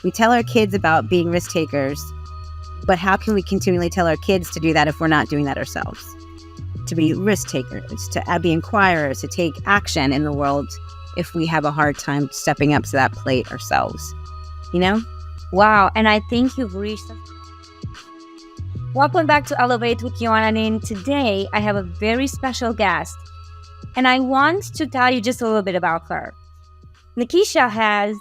We tell our kids about being risk takers, but how can we continually tell our kids to do that if we're not doing that ourselves? To be risk takers, to be inquirers, to take action in the world if we have a hard time stepping up to that plate ourselves, you know? Wow, and I think you've reached... Welcome back to Elevate with Yoana Nin. Today, I have a very special guest, and I want to tell you just a little bit about her. Nakhesia has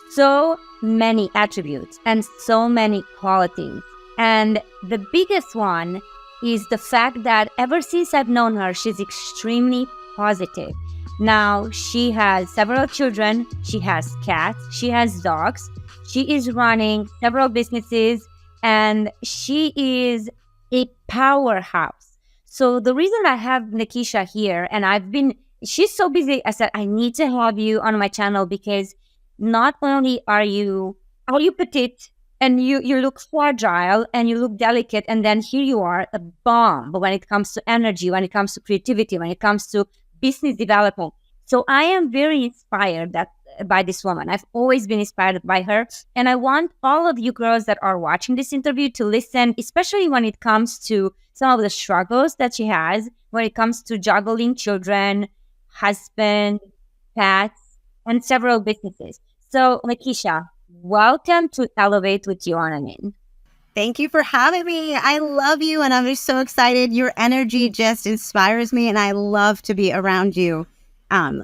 so many attributes and so many qualities. And the biggest one is the fact that ever since I've known her, she's extremely positive. Now, she has several children, she has cats, she has dogs, she is running several businesses, and she is a powerhouse. So the reason I have Nakhesia here, and she's so busy, I said, I need to have you on my channel because not only are you petite and you look fragile and you look delicate, and then here you are, a bomb. But when it comes to energy, when it comes to creativity, when it comes to business development. So I am very inspired by this woman. I've always been inspired by her. And I want all of you girls that are watching this interview to listen, especially when it comes to some of the struggles that she has, when it comes to juggling children, husband, pets, and several businesses. So, Nakhesia, welcome to Elevate with Yoana Nin. Thank you for having me. I love you, and I'm just so excited. Your energy just inspires me, and I love to be around you.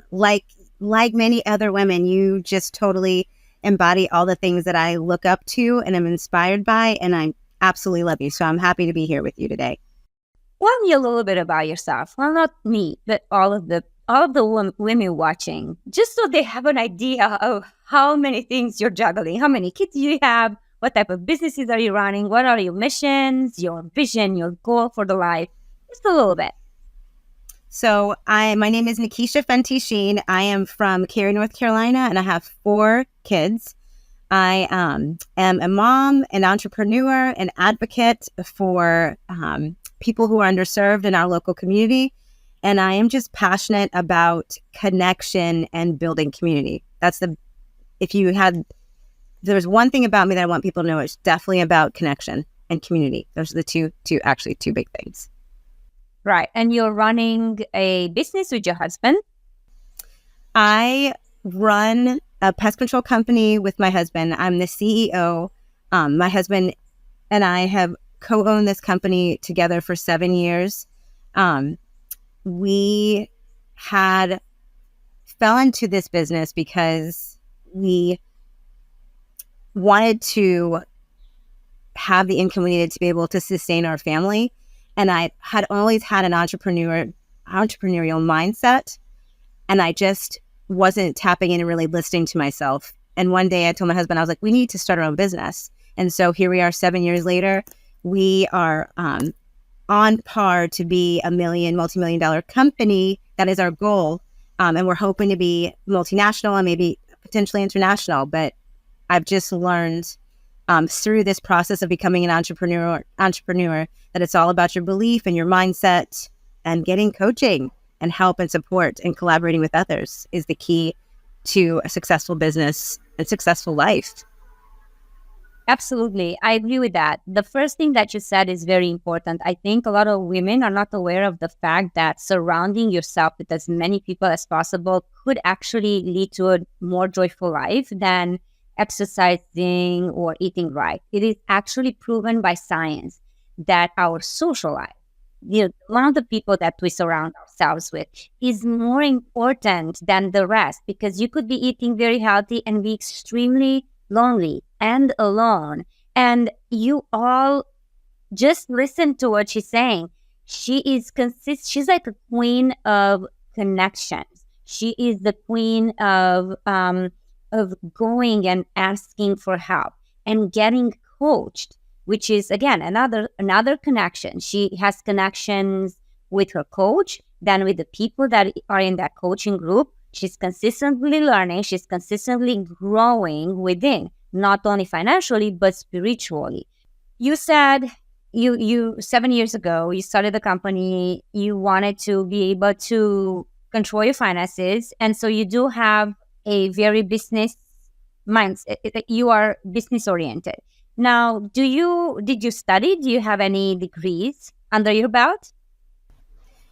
Like many other women, you just totally embody all the things that I look up to and am inspired by, and I absolutely love you. So I'm happy to be here with you today. Tell me a little bit about yourself. Well, not me, but all of the women watching, just so they have an idea of how many things you're juggling, how many kids you have, what type of businesses are you running, what are your missions, your vision, your goal for the life, just a little bit. So my name is Nakhesia Sheen. I am from Cary, North Carolina, and I have 4 kids. I am a mom, an entrepreneur, an advocate for people who are underserved in our local community. And I am just passionate about connection and building community. There's one thing about me that I want people to know, it's definitely about connection and community. Those are the two big things. Right. And you're running a business with your husband? I run a pest control company with my husband. I'm the CEO. My husband and I have co-owned this company together for 7 years. We fell into this business because we wanted to have the income we needed to be able to sustain our family. And I had always had an entrepreneurial mindset, and I just wasn't tapping in and really listening to myself. And one day I told my husband, I was like, we need to start our own business. And so here we are 7 years later. We are on par to be a multi-million-dollar company. That is our goal. And we're hoping to be multinational and maybe potentially international. But I've just learned through this process of becoming an entrepreneur that it's all about your belief and your mindset, and getting coaching and help and support and collaborating with others is the key to a successful business and successful life. Absolutely. I agree with that. The first thing that you said is very important. I think a lot of women are not aware of the fact that surrounding yourself with as many people as possible could actually lead to a more joyful life than exercising or eating right. It is actually proven by science that our social life, the amount of people that we surround ourselves with, is more important than the rest, because you could be eating very healthy and be extremely lonely and alone. And you all just listen to what she's saying. She is she's like a queen of connections. She is the queen of going and asking for help and getting coached, which is, again, another connection. She has connections with her coach, then with the people that are in that coaching group. She's consistently learning. She's consistently growing within, not only financially, but spiritually. You said you 7 years ago, you started the company. You wanted to be able to control your finances. And so you do have a very business minds. You are business oriented. Now, did you study? Do you have any degrees under your belt?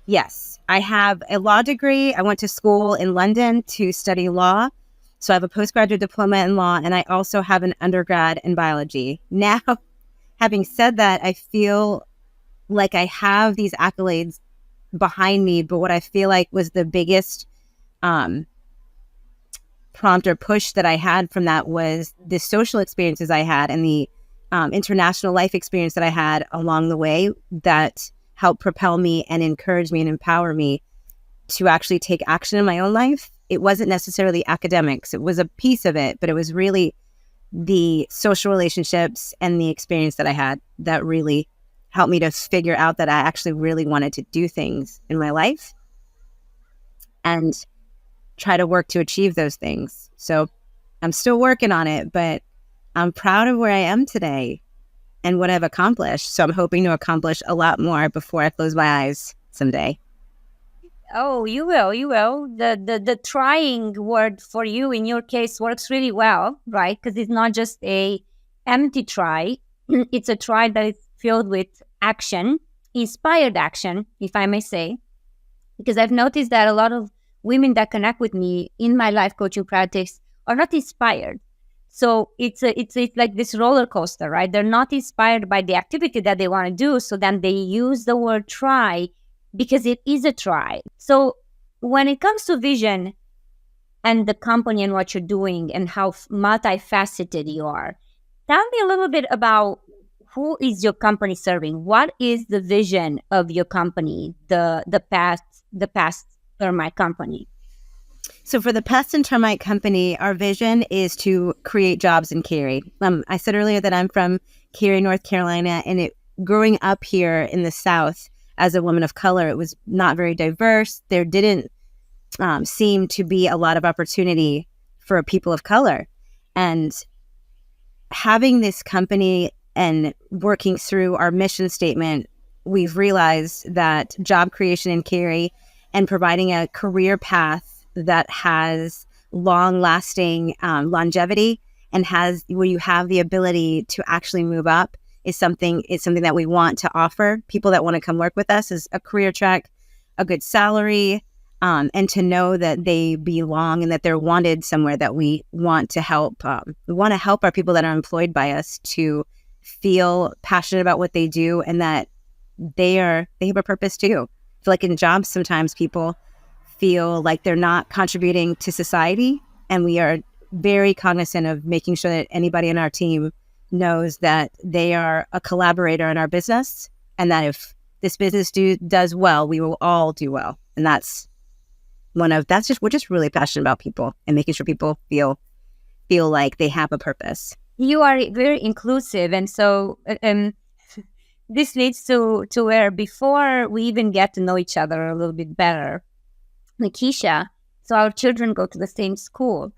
Yes, I have a law degree. I went to school in London to study law. So I have a postgraduate diploma in law, and I also have an undergrad in biology. Now, having said that, I feel like I have these accolades behind me, but what I feel like was the biggest um, prompt or push that I had from that was the social experiences I had and the international life experience that I had along the way that helped propel me and encourage me and empower me to actually take action in my own life. It wasn't necessarily academics. It was a piece of it, but it was really the social relationships and the experience that I had that really helped me to figure out that I actually really wanted to do things in my life and try to work to achieve those things. So I'm still working on it, but I'm proud of where I am today and what I've accomplished. So I'm hoping to accomplish a lot more before I close my eyes someday. Oh, you will, you will. The trying word for you in your case works really well, right? Because it's not just a empty try. It's a try that is filled with action, inspired action, if I may say. Because I've noticed that a lot of women that connect with me in my life coaching practice are not inspired. So it's like this roller coaster, right? They're not inspired by the activity that they want to do. So then they use the word try because it is a try. So when it comes to vision and the company and what you're doing and how multifaceted you are, tell me a little bit about who is your company serving? What is the vision of your company, the past termite company? So for the pest and termite company, our vision is to create jobs in Cary. I said earlier that I'm from Cary, North Carolina, and growing up here in the South as a woman of color, it was not very diverse. There didn't seem to be a lot of opportunity for people of color. And having this company and working through our mission statement, we've realized that job creation in Cary and providing a career path that has long-lasting longevity and where you have the ability to actually move up is something that we want to offer people that want to come work with us, is a career track, a good salary, and to know that they belong and that they're wanted somewhere, that we want to help. We want to help our people that are employed by us to feel passionate about what they do and that they have a purpose too. I feel like in jobs, sometimes people feel like they're not contributing to society, and we are very cognizant of making sure that anybody in our team knows that they are a collaborator in our business, and that if this business does well, we will all do well. And we're just really passionate about people and making sure people feel like they have a purpose. You are very inclusive, and so this leads to where, before we even get to know each other a little bit better, Nakhesia, so our children go to the same school.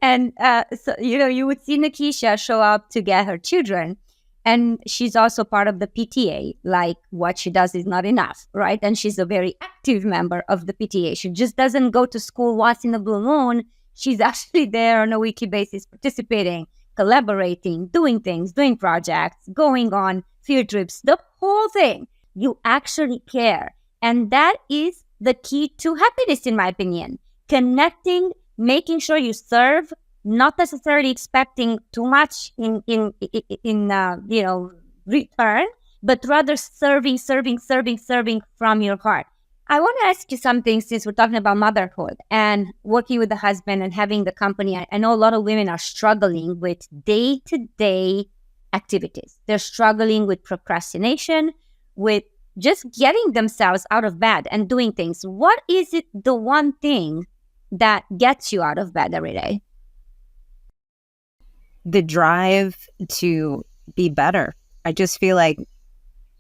And so, you would see Nakhesia show up to get her children. And she's also part of the PTA. Like, what she does is not enough, right? And she's a very active member of the PTA. She just doesn't go to school once in a blue moon. She's actually there on a weekly basis, participating, collaborating, doing things, doing projects, going on field trips, the whole thing. You actually care. And that is the key to happiness, in my opinion. Connecting, making sure you serve, not necessarily expecting too much in return, but rather serving from your heart. I want to ask you something, since we're talking about motherhood and working with the husband and having the company. I know a lot of women are struggling with day-to-day activities. They're struggling with procrastination, with just getting themselves out of bed and doing things. What is it, the one thing that gets you out of bed every day? The drive to be better. I just feel like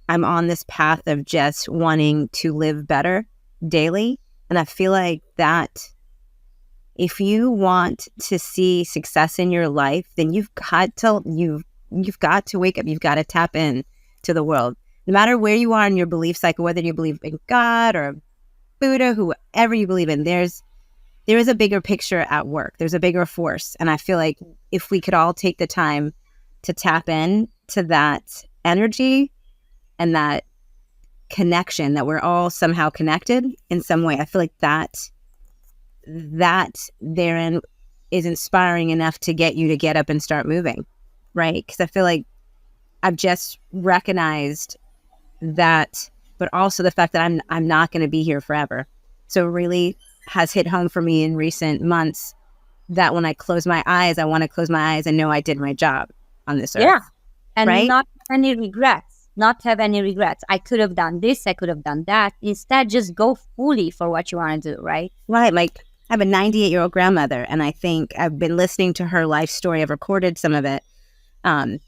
I'm on this path of just wanting to live better daily. And I feel like that if you want to see success in your life, then you've got to wake up. You've got to tap in to the world. No matter where you are in your belief cycle, whether you believe in God or Buddha, whoever you believe in, there's there is a bigger picture at work. There's a bigger force. And I feel like if we could all take the time to tap in to that energy and that connection, that we're all somehow connected in some way, I feel like that therein is inspiring enough to get you to get up and start moving, right? Because I feel like I've just recognized that, but also the fact that I'm not going to be here forever. So it really has hit home for me in recent months that when I close my eyes, I want to close my eyes and know I did my job on this earth. Yeah. And right? not any regrets, not have any regrets. I could have done this, I could have done that. Instead, just go fully for what you want to do, right? Right. Like I have a 98-year-old grandmother, and I think I've been listening to her life story. I've recorded some of it. And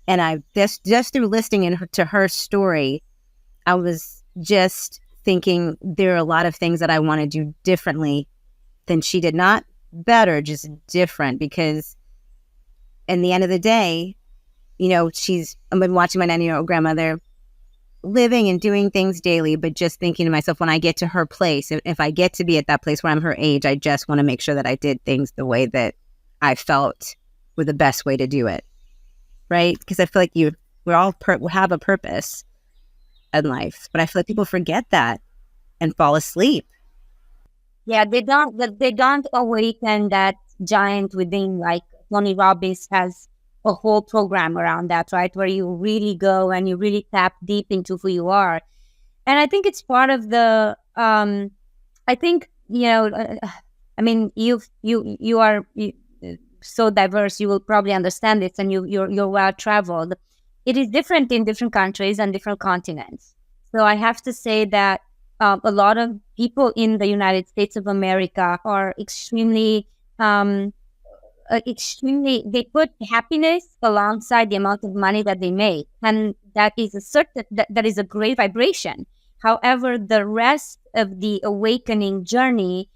I just through listening to her story, I was just thinking there are a lot of things that I want to do differently than she did. Not better, just different, because in the end of the day, you know, I've been watching my 90-year-old grandmother living and doing things daily, but just thinking to myself, when I get to her place, if I get to be at that place where I'm her age, I just want to make sure that I did things the way that I felt were the best way to do it. Right? Because I feel like we all have a purpose in life, but I feel like people forget that and fall asleep. Yeah, they don't awaken that giant within. Like Tony Robbins has a whole program around that, right? Where you really go and you really tap deep into who you are. And I think it's part of the, I think, I mean, you are so diverse, you will probably understand this, and you're well traveled. It is different in different countries and different continents. So I have to say that a lot of people in the United States of America are extremely, they put happiness alongside the amount of money that they make. And that is that is a great vibration. However, the rest of the awakening journey,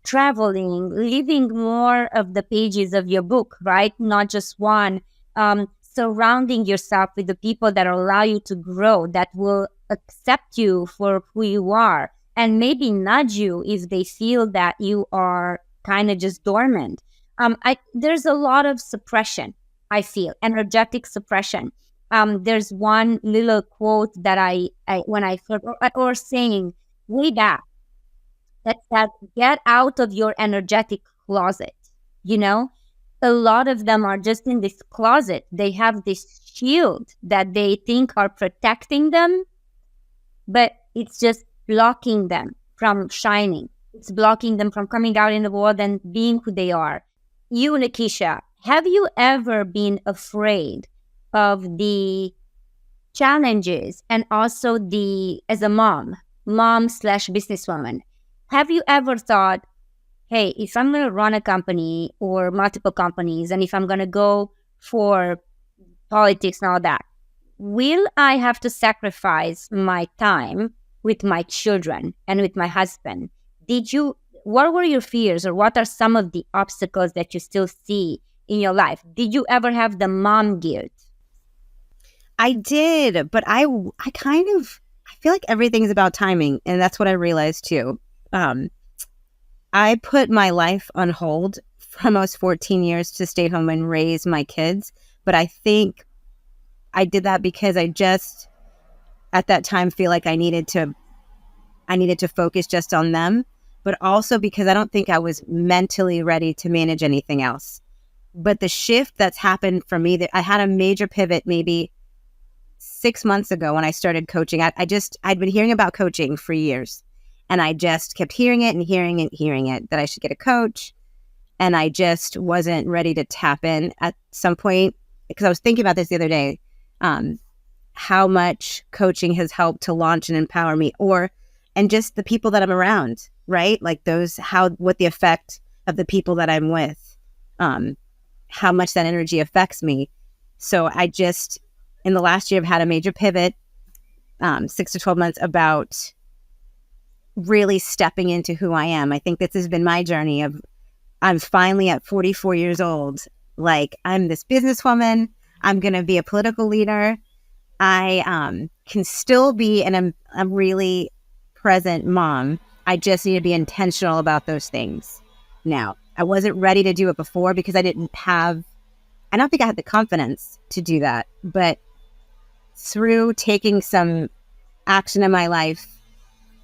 traveling, living more of the pages of your book, right? Not just one, surrounding yourself with the people that allow you to grow, that will accept you for who you are, and maybe nudge you if they feel that you are kind of just dormant. There's a lot of suppression, I feel, energetic suppression. There's one little quote that I when I heard, or saying way back, that get out of your energetic closet. You know, a lot of them are just in this closet. They have this shield that they think are protecting them, but it's just blocking them from shining. It's blocking them from coming out in the world and being who they are. You, Nakhesia, have you ever been afraid of the challenges, and also as a mom / businesswoman, have you ever thought, hey, if I'm going to run a company or multiple companies, and if I'm going to go for politics and all that, will I have to sacrifice my time with my children and with my husband? What were your fears, or what are some of the obstacles that you still see in your life? Did you ever have the mom guilt? I did, but I feel like everything's about timing, and that's what I realized too. I put my life on hold for almost 14 years to stay home and raise my kids, but I think I did that because I just at that time feel like I needed to focus just on them, but also because I don't think I was mentally ready to manage anything else. But the shift that's happened for me, that I had a major pivot maybe 6 months ago when I started coaching. I'd been hearing about coaching for years, and I just kept hearing it, that I should get a coach. And I just wasn't ready to tap in at some point, because I was thinking about this the other day, how much coaching has helped to launch and empower me, and just the people that I'm around, right? Like what the effect of the people that I'm with, how much that energy affects me. So in the last year, I've had a major pivot, 6 to 12 months, about really stepping into who I am. I think this has been my journey I'm finally at 44 years old. Like, I'm this businesswoman. I'm going to be a political leader. I can still be a really present mom, I just need to be intentional about those things now. I wasn't ready to do it before because I don't think I had the confidence to do that. But through taking some action in my life,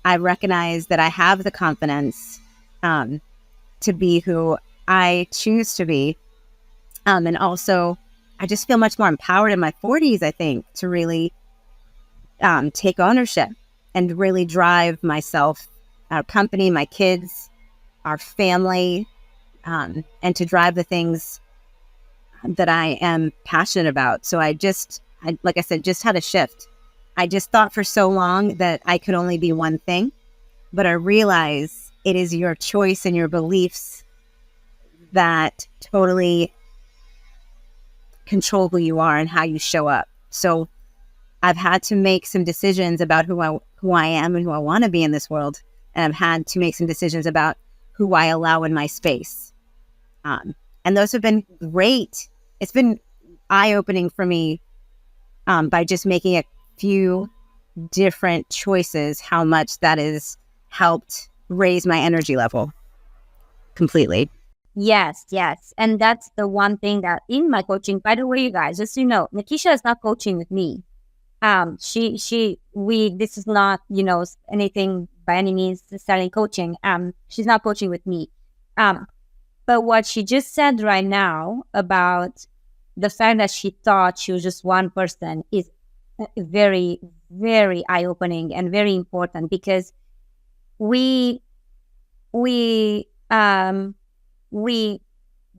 I recognize that I have the confidence to be who I choose to be. And also, I just feel much more empowered in my 40s, I think, to really take ownership and really drive myself, our company, my kids, our family, and to drive the things that I am passionate about. So like I said, just had a shift. I just thought for so long that I could only be one thing, but I realize it is your choice and your beliefs that totally control who you are and how you show up. So I've had to make some decisions about who I am and who I want to be in this world. And I've had to make some decisions about who I allow in my space. And those have been great. It's been eye-opening for me by just making a few different choices, how much that has helped raise my energy level completely. Yes, yes. And that's the one thing that in my coaching, by the way, you guys, just so you know, Nakhesia is not coaching with me. This is not, anything by any means starting coaching. She's not coaching with me. But what she just said right now about the fact that she thought she was just one person is very, very eye-opening and very important, because we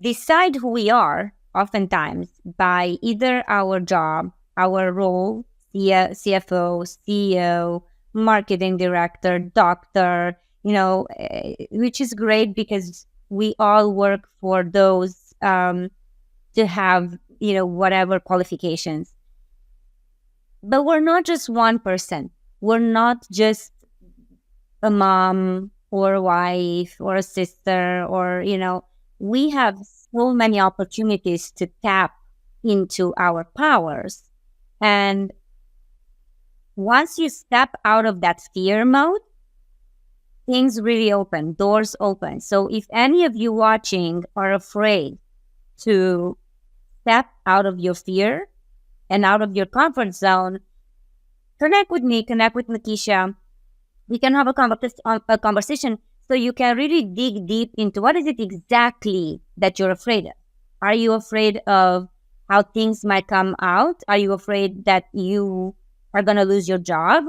decide who we are oftentimes by either our job, our role, CFO, CEO, marketing director, doctor, which is great because we all work for those to have, whatever qualifications. But we're not just one person. We're not just a mom or a wife or a sister or, we have so many opportunities to tap into our powers. And once you step out of that fear mode, things really open, doors open. So if any of you watching are afraid to step out of your fear and out of your comfort zone, connect with me, connect with Nakhesia. We can have a conversation so you can really dig deep into what is it exactly that you're afraid of. Are you afraid of how things might come out? Are you afraid that you are going to lose your job?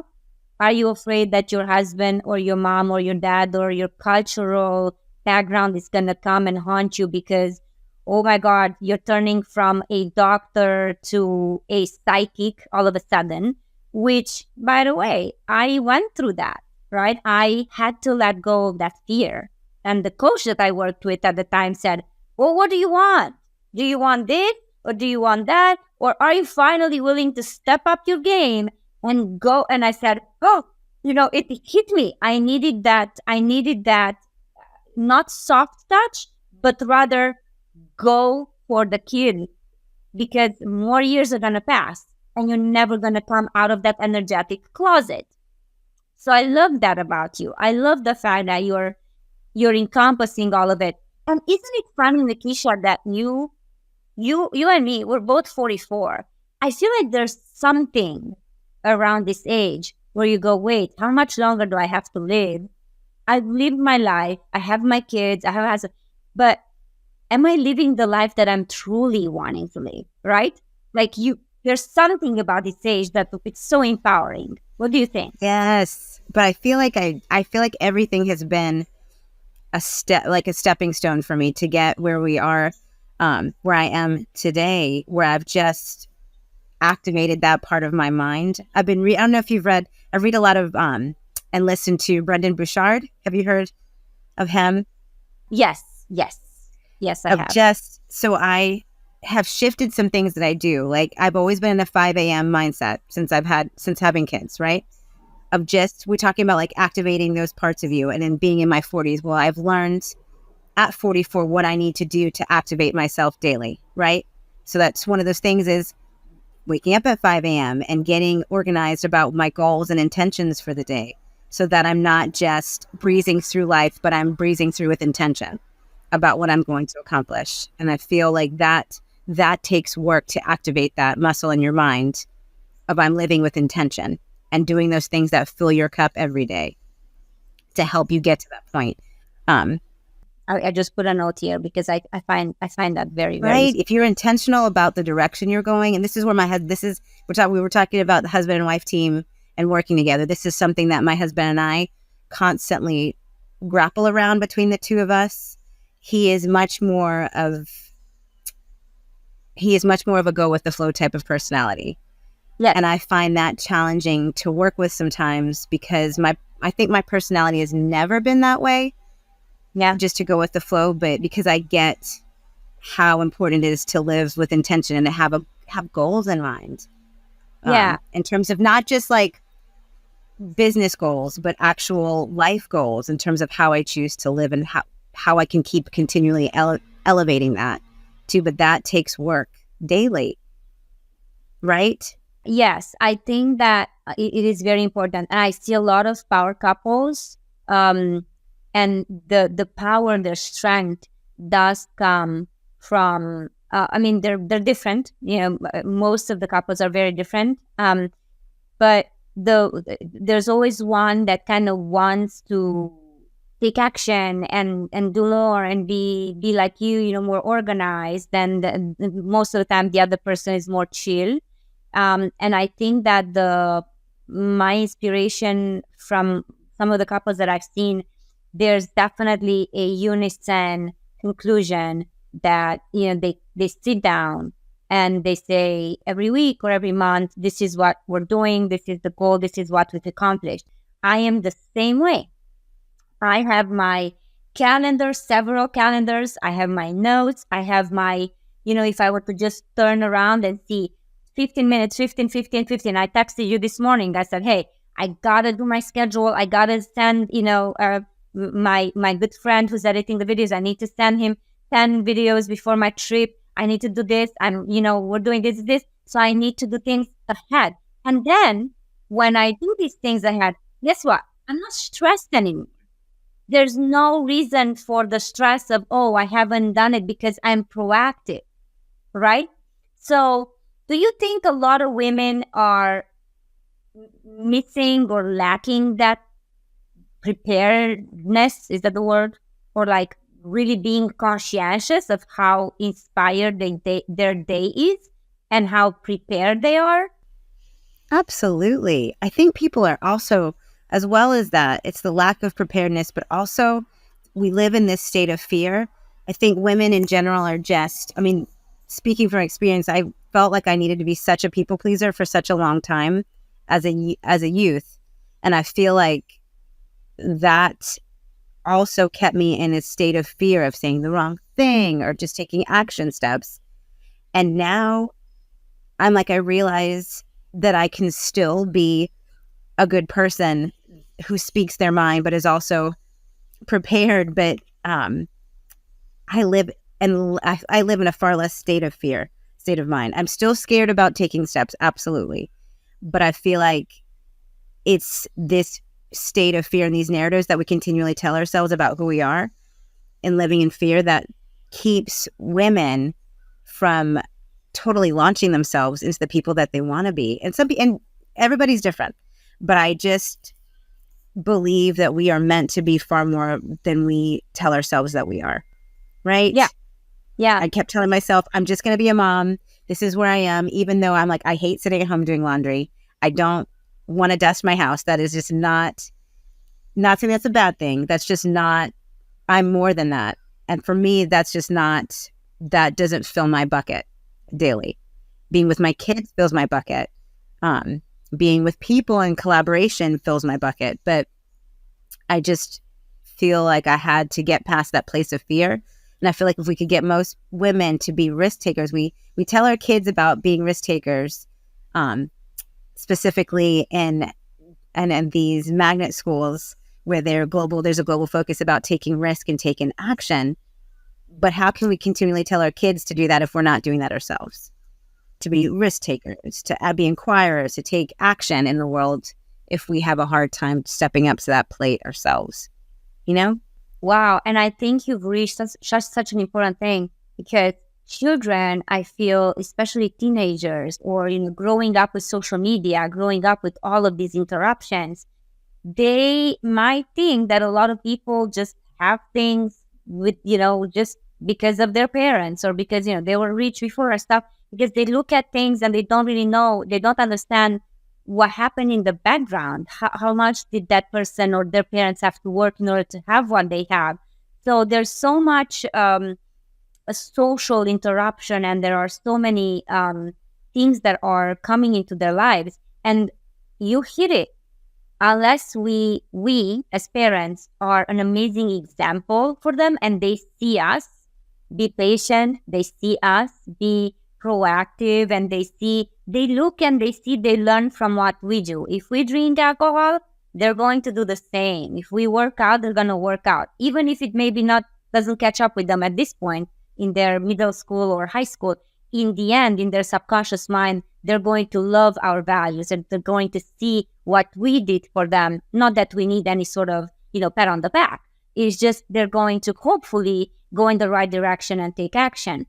Are you afraid that your husband or your mom or your dad or your cultural background is going to come and haunt you because, oh my God, you're turning from a doctor to a psychic all of a sudden, which, by the way, I went through that, right? I had to let go of that fear. And the coach that I worked with at the time said, well, what do you want? Do you want this or do you want that? Or are you finally willing to step up your game and go? And I said, oh, it hit me. I needed that, not soft touch, but rather go for the kill, because more years are going to pass and you're never going to come out of that energetic closet. So I love that about you. I love the fact that you're encompassing all of it. And isn't it funny, Nakhesia, that you and me, we're both 44. I feel like there's something around this age where you go, wait, how much longer do I have to live? I've lived my life. I have my kids. I have a husband. But am I living the life that I'm truly wanting to live, right? Like there's something about this age that it's so empowering. What do you think? Yes, but I feel like I feel like everything has been a stepping stone for me to get where we are, where I am today, where I've just activated that part of my mind. I don't know if you've read. I read a lot of and listen to Brendon Burchard. Have you heard of him? Yes, I have. So I have shifted some things that I do. Like I've always been in a 5 a.m. mindset since having kids, right? We're talking about like activating those parts of you, and then being in my 40s. Well, I've learned at 44 what I need to do to activate myself daily, right? So that's one of those things is waking up at 5 a.m. and getting organized about my goals and intentions for the day. so that I'm not just breezing through life, but I'm breezing through with intention about what I'm going to accomplish. And I feel like that takes work to activate that muscle in your mind of I'm living with intention and doing those things that fill your cup every day to help you get to that point. I just put a note here because I find that very, Right. very. If you're intentional about the direction you're going, and this is where we were talking about the husband and wife team and working together. This is something that my husband and I constantly grapple around between the two of us. He is much more of a go with the flow type of personality. Yes. And I find that challenging to work with sometimes because I think my personality has never been that way. Yeah. Just to go with the flow, but because I get how important it is to live with intention and to have goals in mind. Yeah. In terms of not just like business goals, but actual life goals in terms of how I choose to live and how I can keep continually elevating that too. But that takes work daily, right? Yes, I think that it is very important, and I see a lot of power couples, and the power, their strength does come from. I mean, they're different. Most of the couples are very different. But there's always one that kind of wants to take action and do more and be like more organized. And most of the time, the other person is more chill. And I think that my inspiration from some of the couples that I've seen, there's definitely a unison conclusion that they sit down and they say every week or every month, this is what we're doing, this is the goal, this is what we've accomplished. I am the same way. I have my calendar, several calendars. I have my notes. I have my, if I were to just turn around and see 15 minutes, 15, 15, 15. I texted you this morning. I said, hey, I got to do my schedule. I got to send, my good friend who's editing the videos. I need to send him 10 videos before my trip. I need to do this. We're doing this. So I need to do things ahead. And then when I do these things ahead, guess what? I'm not stressed anymore. There's no reason for the stress of, oh, I haven't done it because I'm proactive, right? So do you think a lot of women are missing or lacking that preparedness? Is that the word? Or like really being conscientious of how inspired their day is and how prepared they are? Absolutely. I think people are also, as well as that, it's the lack of preparedness, but also we live in this state of fear. I think women in general are speaking from experience, I felt like I needed to be such a people pleaser for such a long time as a youth. And I feel like that also kept me in a state of fear of saying the wrong thing or just taking action steps. And now I realize that I can still be a good person who speaks their mind, but is also prepared. But I live in a far less state of mind. I'm still scared about taking steps, absolutely. But I feel like it's this state of fear and these narratives that we continually tell ourselves about who we are and living in fear that keeps women from totally launching themselves into the people that they want to be. And everybody's different, but I just believe that we are meant to be far more than we tell ourselves that we are. Right? Yeah. I kept telling myself, I'm just going to be a mom. This is where I am. Even though I'm like, I hate sitting at home doing laundry. I don't want to dust my house. That is just not saying that's a bad thing. That's just not, I'm more than that. And for me, that's just not, that doesn't fill my bucket daily. Being with my kids fills my bucket. Being with people in collaboration fills my bucket. But I just feel like I had to get past that place of fear. And I feel like if we could get most women to be risk takers, we tell our kids about being risk takers, specifically in these magnet schools where there's a global focus about taking risk and taking action. But how can we continually tell our kids to do that if we're not doing that ourselves? To be risk takers, to be inquirers, to take action in the world if we have a hard time stepping up to that plate ourselves, you know? Wow. And I think you've reached such an important thing, because children, I feel, especially teenagers, or, growing up with social media, growing up with all of these interruptions, they might think that a lot of people just have things with, just because of their parents, or because, they were rich before or stuff, because they look at things and they don't really know, they don't understand what happened in the background. How much did that person or their parents have to work in order to have what they have? So there's so much a social interruption, and there are so many things that are coming into their lives. And you hit it. Unless we as parents are an amazing example for them, and they see us be patient, they see us be proactive, and they look and they see, they learn from what we do. If we drink alcohol, they're going to do the same. If we work out, they're going to work out, even if it maybe not doesn't catch up with them at this point in their middle school or high school. In the end, in their subconscious mind, they're going to love our values, and they're going to see what we did for them. Not that we need any sort of, pat on the back. It's just they're going to hopefully go in the right direction and take action.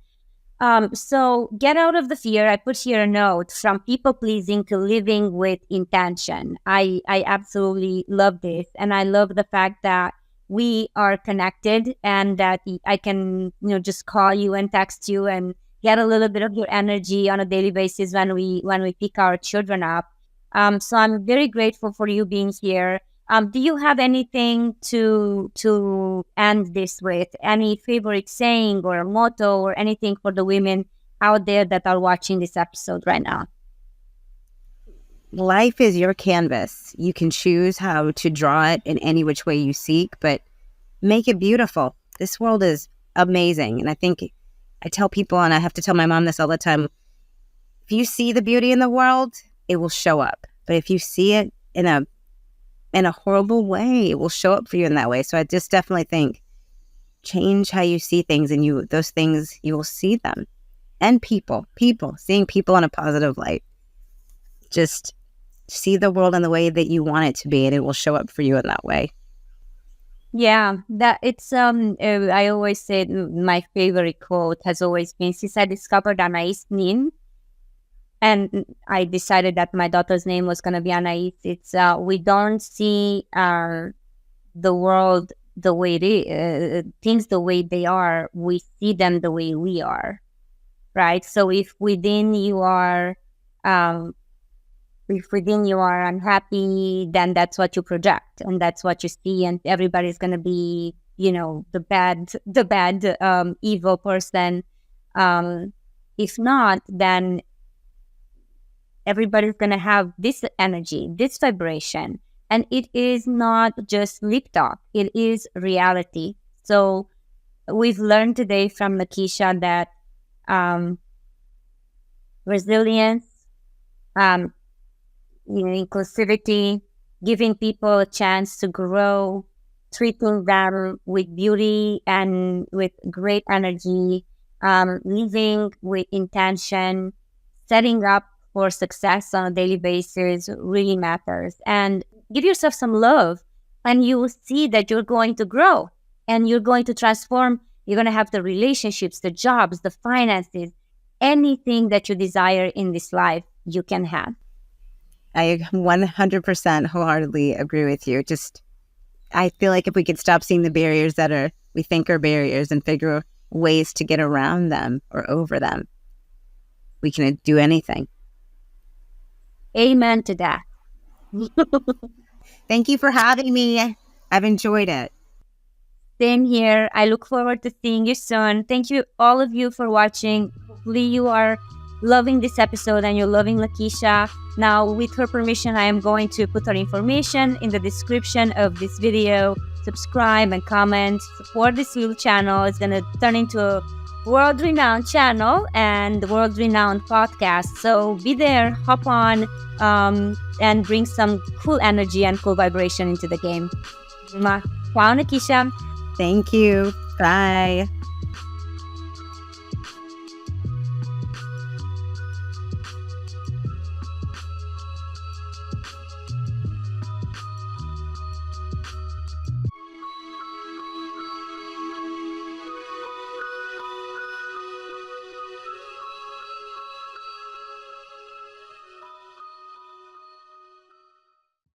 So get out of the fear. I put here a note: from people pleasing to living with intention. I absolutely love this. And I love the fact that we are connected, and that I can, just call you and text you and get a little bit of your energy on a daily basis when we pick our children up. So I'm very grateful for you being here. Do you have anything to end this with? Any favorite saying or motto or anything for the women out there that are watching this episode right now? Life is your canvas. You can choose how to draw it in any which way you seek, but make it beautiful. This world is amazing. And I think I tell people, and I have to tell my mom this all the time, if you see the beauty in the world, it will show up. But if you see it in a horrible way, it will show up for you in that way. So I just definitely think, change how you see things, and those things, you will see them. And seeing people in a positive light. Just see the world in the way that you want it to be, and it will show up for you in that way. Yeah, that it's I always say my favorite quote has always been, since I discovered Yoana Nin, and I decided that my daughter's name was going to be Anais. It's we don't see the world the way it is, things the way they are. We see them the way we are, right? So if within you are unhappy, then that's what you project, and that's what you see, and everybody's going to be, the bad, evil person. If not, then everybody's going to have this energy, this vibration, and it is not just lip talk, it is reality. So we've learned today from Nakhesia that resilience, inclusivity, giving people a chance to grow, treating them with beauty and with great energy, living with intention, setting up for success on a daily basis really matters. And give yourself some love, and you will see that you're going to grow, and you're going to transform. You're going to have the relationships, the jobs, the finances, anything that you desire in this life, you can have. I 100% wholeheartedly agree with you. I feel like if we could stop seeing the barriers that we think are barriers, and figure ways to get around them or over them, we can do anything. Amen to that. Thank you for having me. I've enjoyed it. Same here. I look forward to seeing you soon. Thank you, all of you, for watching. Hopefully you are loving this episode and you're loving Nakhesia. Now, with her permission, I am going to put her information in the description of this video. Subscribe and comment. Support this little channel. It's going to turn into a world-renowned channel and world-renowned podcast. So be there, hop on, and bring some cool energy and cool vibration into the game. Wow, Nakhesia. Thank you. Bye.